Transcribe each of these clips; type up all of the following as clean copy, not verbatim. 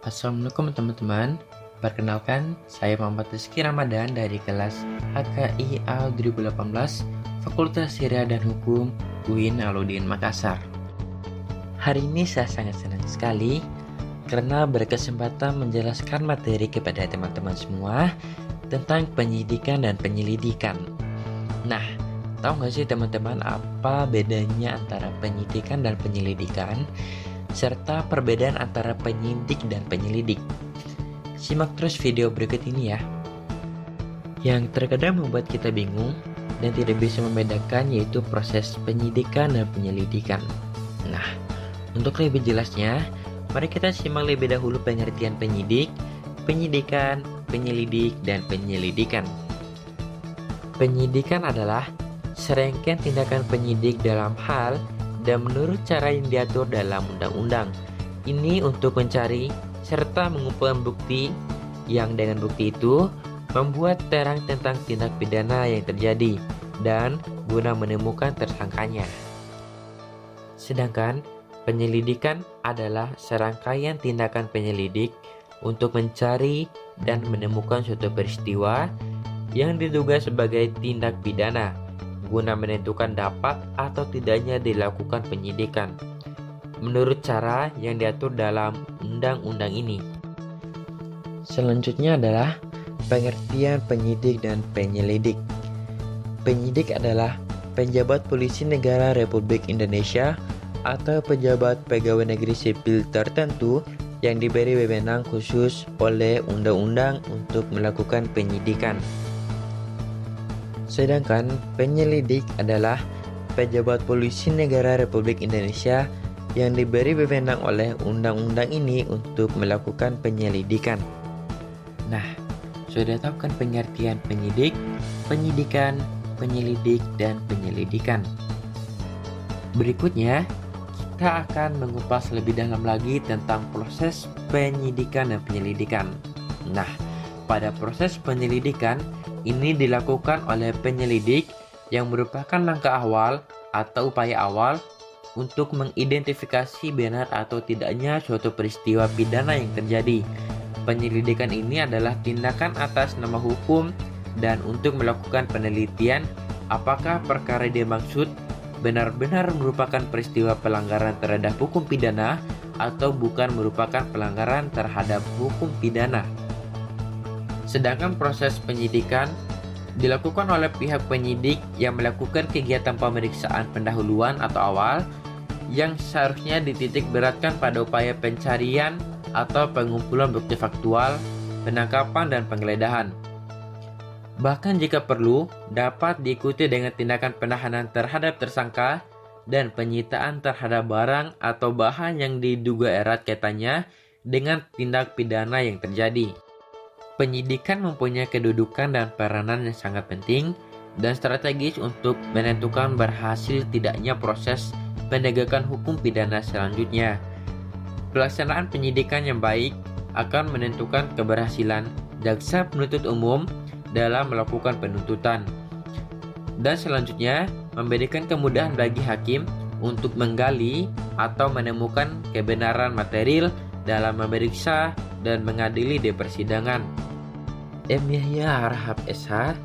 Assalamualaikum teman-teman. Perkenalkan, saya Muhammad Rizky Ramadan dari kelas HKIA 2018 Fakultas Syariah dan Hukum UIN Alauddin Makassar. Hari ini saya sangat senang sekali karena berkesempatan menjelaskan materi kepada teman-teman semua tentang penyidikan dan penyelidikan. Nah, tahu nggak sih teman-teman apa bedanya antara penyidikan dan penyelidikan? Serta perbedaan antara penyidik dan penyelidik. Simak terus video berikut ini ya. Yang terkadang membuat kita bingung dan tidak bisa membedakan yaitu proses penyidikan dan penyelidikan. Nah, untuk lebih jelasnya, mari kita simak lebih dahulu pengertian penyidik, penyidikan, penyelidik, dan penyelidikan. Penyidikan adalah serangkaian tindakan penyidik dalam hal dan menurut cara yang diatur dalam undang-undang. Ini untuk mencari serta mengumpulkan bukti yang dengan bukti itu membuat terang tentang tindak pidana yang terjadi dan guna menemukan tersangkanya. Sedangkan penyelidikan adalah serangkaian tindakan penyelidik untuk mencari dan menemukan suatu peristiwa yang diduga sebagai tindak pidana guna menentukan dapat atau tidaknya dilakukan penyidikan menurut cara yang diatur dalam undang-undang ini. Selanjutnya adalah pengertian penyidik dan penyelidik. Penyidik adalah penjabat polisi negara Republik Indonesia atau pejabat pegawai negeri sipil tertentu yang diberi wewenang khusus oleh undang-undang untuk melakukan penyidikan. Sedangkan penyelidik adalah pejabat polisi negara Republik Indonesia yang diberi wewenang oleh undang-undang ini untuk melakukan penyelidikan. Nah, sudah tahu kan pengertian penyidik, penyidikan, penyelidik, dan penyelidikan. Berikutnya, kita akan mengupas lebih dalam lagi tentang proses penyidikan dan penyelidikan. Nah, pada proses penyelidikan, ini dilakukan oleh penyelidik yang merupakan langkah awal atau upaya awal untuk mengidentifikasi benar atau tidaknya suatu peristiwa pidana yang terjadi. Penyelidikan ini adalah tindakan atas nama hukum dan untuk melakukan penelitian apakah perkara dimaksud benar-benar merupakan peristiwa pelanggaran terhadap hukum pidana atau bukan merupakan pelanggaran terhadap hukum pidana. Sedangkan proses penyidikan dilakukan oleh pihak penyidik yang melakukan kegiatan pemeriksaan pendahuluan atau awal yang seharusnya dititik beratkan pada upaya pencarian atau pengumpulan bukti faktual, penangkapan, dan penggeledahan. Bahkan jika perlu, dapat diikuti dengan tindakan penahanan terhadap tersangka dan penyitaan terhadap barang atau bahan yang diduga erat kaitannya dengan tindak pidana yang terjadi. Penyidikan mempunyai kedudukan dan peranan yang sangat penting dan strategis untuk menentukan berhasil tidaknya proses penegakan hukum pidana selanjutnya. Pelaksanaan penyidikan yang baik akan menentukan keberhasilan jaksa penuntut umum dalam melakukan penuntutan. Dan selanjutnya, memberikan kemudahan bagi hakim untuk menggali atau menemukan kebenaran material dalam memeriksa dan mengadili di persidangan. M. Yahya Harahap SH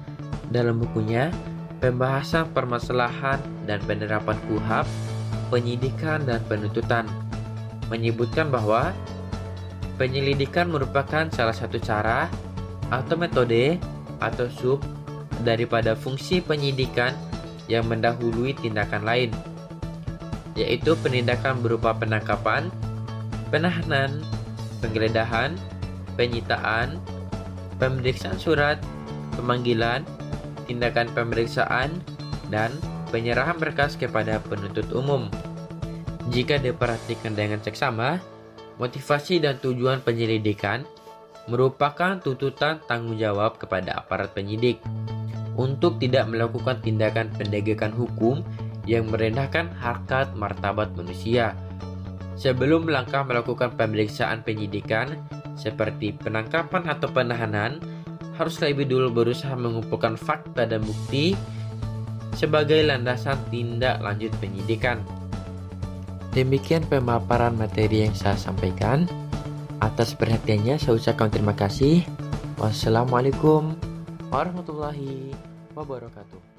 dalam bukunya Pembahasan Permasalahan dan Penerapan KUHP, Penyidikan dan Penuntutan menyebutkan bahwa penyelidikan merupakan salah satu cara atau metode atau sub daripada fungsi penyidikan yang mendahului tindakan lain, yaitu penindakan berupa penangkapan, penahanan, penggeledahan, penyitaan, pemeriksaan surat, pemanggilan, tindakan pemeriksaan, dan penyerahan berkas kepada penuntut umum. Jika diperhatikan dengan seksama, motivasi dan tujuan penyelidikan merupakan tuntutan tanggung jawab kepada aparat penyidik untuk tidak melakukan tindakan pendegakan hukum yang merendahkan harkat martabat manusia. Sebelum melangkah melakukan pemeriksaan penyidikan, seperti penangkapan atau penahanan, harus lebih dulu berusaha mengumpulkan fakta dan bukti sebagai landasan tindak lanjut penyidikan. Demikian pemaparan materi yang saya sampaikan. Atas perhatiannya saya ucapkan terima kasih. Wassalamualaikum warahmatullahi wabarakatuh.